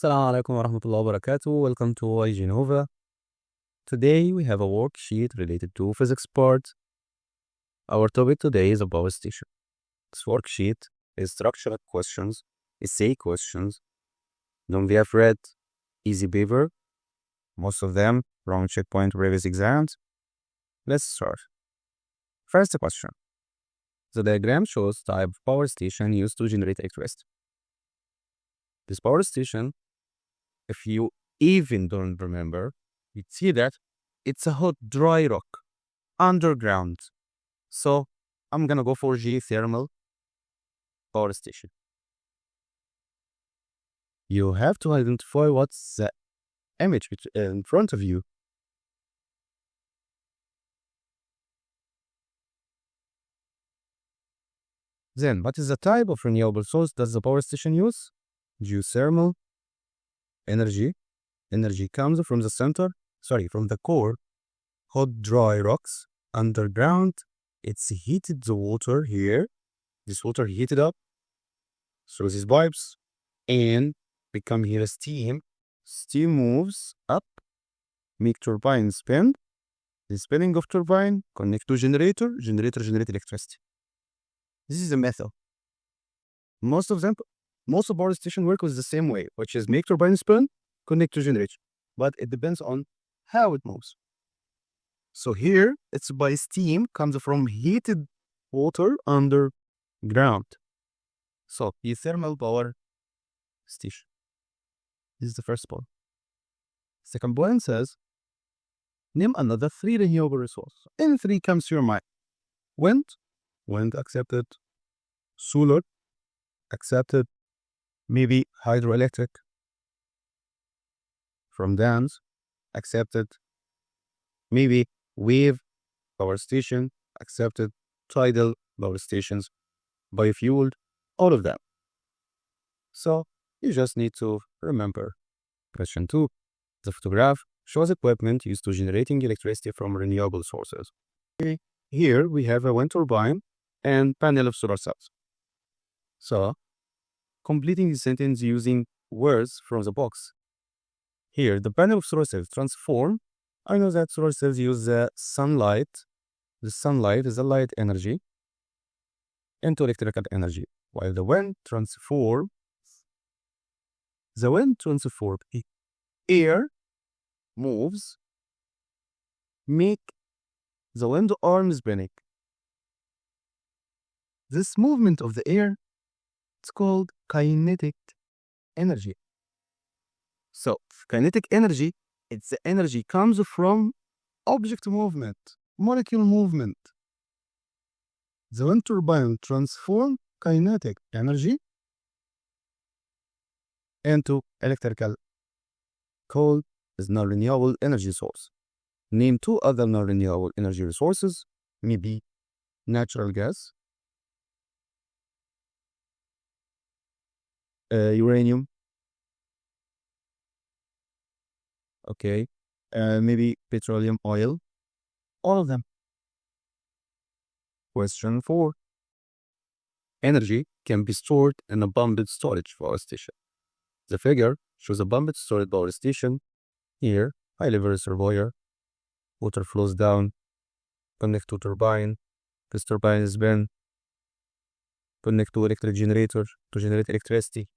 Assalamu alaikum wa rahmatullahi wa barakatuh. Welcome to IG Nova. Today we have a worksheet related to physics part. Our topic today is a power station. This worksheet is structured questions, essay questions, non-VF read, easy paper, most of them from checkpoint previous exams. Let's start. First question. The diagram shows type of power station used to generate electricity. This power station, if you even don't remember, you'd see that it's a hot, dry rock underground. So I'm gonna go for geothermal power station. You have to identify what's the image in front of you. Then, what is the type of renewable source does the power station use? Geothermal energy. Energy comes from the core. Hot, dry rocks underground. It's heated the water here. This water heated up through these pipes and become here steam. Steam moves up, make turbine spin. The spinning of turbine connect to generator. Generator generate electricity. This is a method. Most of power station work with the same way, which is make turbine spin, connect to generator. But it depends on how it moves. So here, it's by steam, comes from heated water underground. So, geothermal power station. This is the first point. Second point says, name another 3 renewable resources. Any 3 comes to your mind. Wind accepted. Solar accepted. Maybe hydroelectric from dams accepted. Maybe wave power station accepted. Tidal power stations, biofueled, all of them. So you just need to remember. Question 2. The photograph shows equipment used to generating electricity from renewable sources. Here we have a wind turbine and panel of solar cells. So completing the sentence using words from the box. Here, the panel of solar cells transform. I know that solar cells use the sunlight. The sunlight is a light energy into electrical energy, while the wind transform air moves, make the wind arm spinning. This movement of the air, it's called kinetic energy. So, kinetic energy, it's the energy comes from object movement, molecule movement. The wind turbine transform kinetic energy into electrical, called as non-renewable energy source. Name 2 other non-renewable energy resources, maybe natural gas, uranium, okay, maybe petroleum oil, all of them. Question 4. Energy can be stored in a pumped storage power station. The figure shows a pumped storage power station. Here, high-level reservoir, water flows down, connect to turbine. This turbine is spin, connect to electric generator to generate electricity.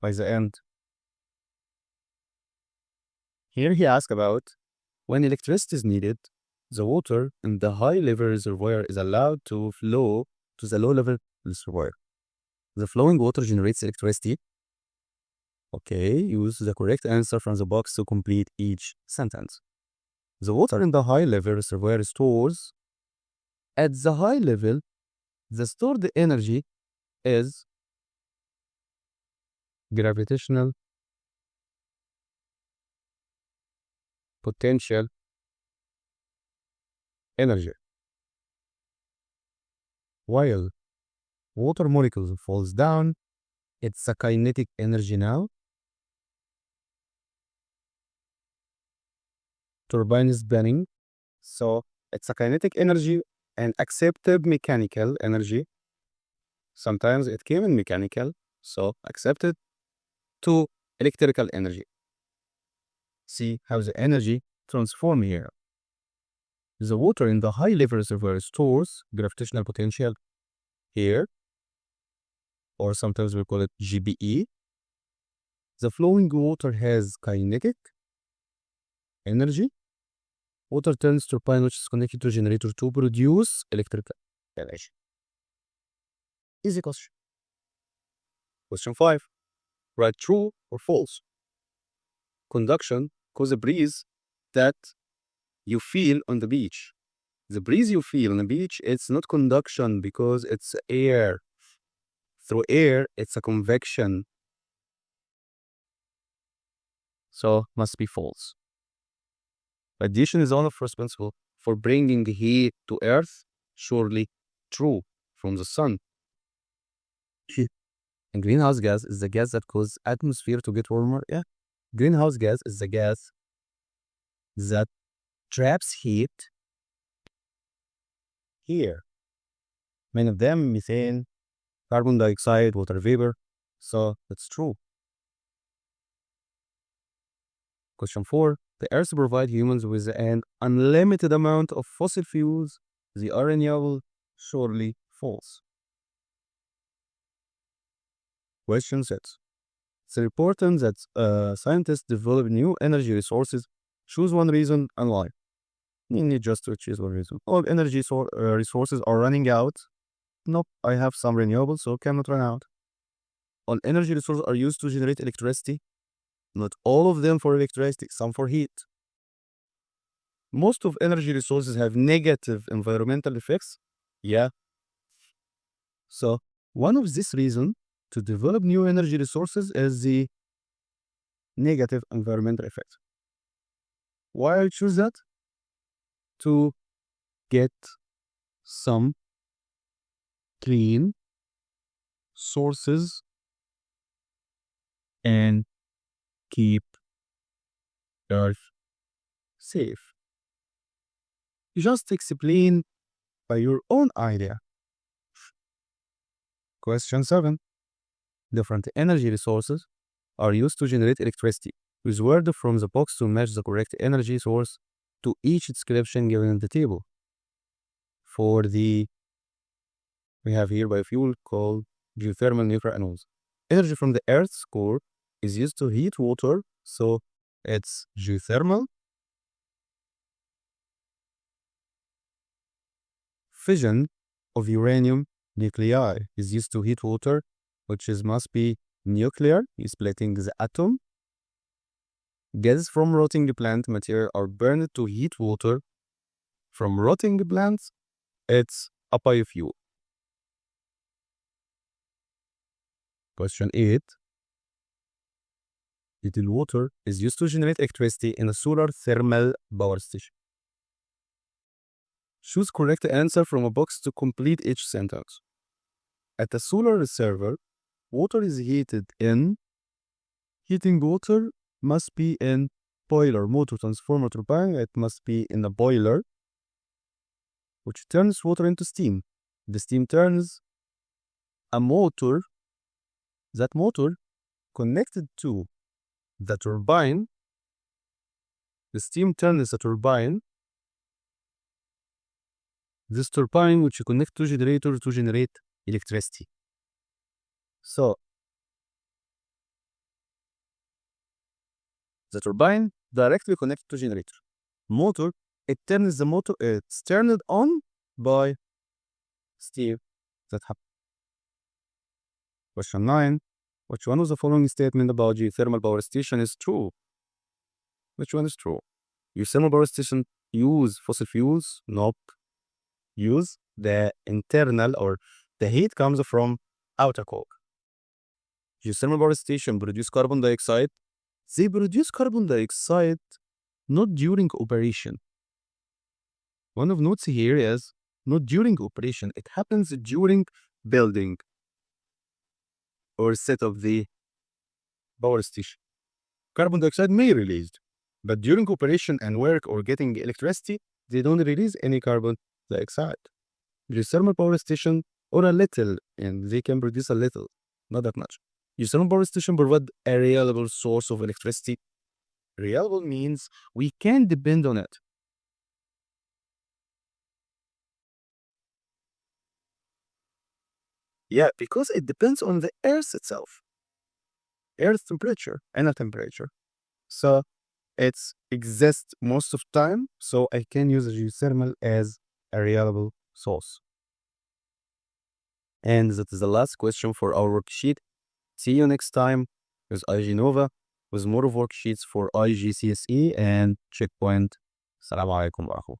By the end, here he asks about when electricity is needed, the water in the high-level reservoir is allowed to flow to the low-level reservoir. The flowing water generates electricity. Okay, use the correct answer from the box to complete each sentence. The water in the high-level reservoir stores. At the high level, the stored energy is gravitational potential energy. While water molecules falls down, it's a kinetic energy now. Turbine is spinning, so it's a kinetic energy and accepted mechanical energy. Sometimes it came in mechanical, so accepted. To electrical energy. See how the energy transforms here. The water in the high-level reservoir stores gravitational potential here, or sometimes we call it GBE. The flowing water has kinetic energy. Water turns turbine which is connected to generator to produce electrical energy. Easy question. Question 5. Write true or false. Conduction causes a breeze that you feel on the beach. The breeze you feel on the beach, it's not conduction because it's air. Through air, it's a convection. So, must be false. Radiation is one of responsible for bringing heat to Earth. Surely true, from the sun. And greenhouse gas is the gas that causes atmosphere to get warmer. Yeah. Greenhouse gas is the gas that traps heat here. Many of them, methane, carbon dioxide, water vapor. So that's true. Question 4. The Earth provides humans with an unlimited amount of fossil fuels. They are renewable. Surely false. Question 6. It's important that scientists develop new energy resources. Choose one reason and why. You need just to choose one reason. All energy resources are running out. Nope, I have some renewables, so cannot run out. All energy resources are used to generate electricity. Not all of them for electricity, some for heat. Most of energy resources have negative environmental effects. Yeah. So, one of these reasons to develop new energy resources is the negative environmental effect. Why I choose that? To get some clean sources and keep Earth safe. You just explain by your own idea. Question 7. Different energy resources are used to generate electricity. Use word from the box to match the correct energy source to each description given in the table. For the, we have here biofuel called geothermal nuclear anodes. Energy from the Earth's core is used to heat water, so it's geothermal. Fission of uranium nuclei is used to heat water, which must be nuclear, splitting the atom. Gases from rotting plant material are burned to heat water. From rotting plants, it's a biofuel. Question 8. Heated water is used to generate electricity in a solar thermal power station. Choose correct answer from a box to complete each sentence. At a solar reservoir, water is heated in. Heating water must be in boiler, motor, transformer, turbine. It must be in a boiler, which turns water into steam. The steam turns a motor. That motor connected to the turbine. The steam turns the turbine. This turbine which connects to generator to generate electricity. So the turbine directly connected to generator. Motor, it's turned on by steam that happens. Question 9. Which one of the following statement about geothermal power station is true? Which one is true? Geothermal power station use fossil fuels? Nope. Use the internal, or the heat comes from outer core. Geothermal power station produce carbon dioxide. They produce carbon dioxide not during operation. One of notes here is not during operation. It happens during building or set of the power station. Carbon dioxide may release, but during operation and work or getting electricity, they don't release any carbon dioxide. Geothermal power station or a little, and they can produce a little, not that much. Geothermal power station provide a reliable source of electricity. Reliable means we can depend on it. Yeah, because it depends on the Earth itself, Earth temperature and a temperature. So it exists most of time, so I can use geothermal as a reliable source. And that is the last question for our worksheet. See you next time with IG Nova with more worksheets for IGCSE and checkpoint. Assalamu alaikum wa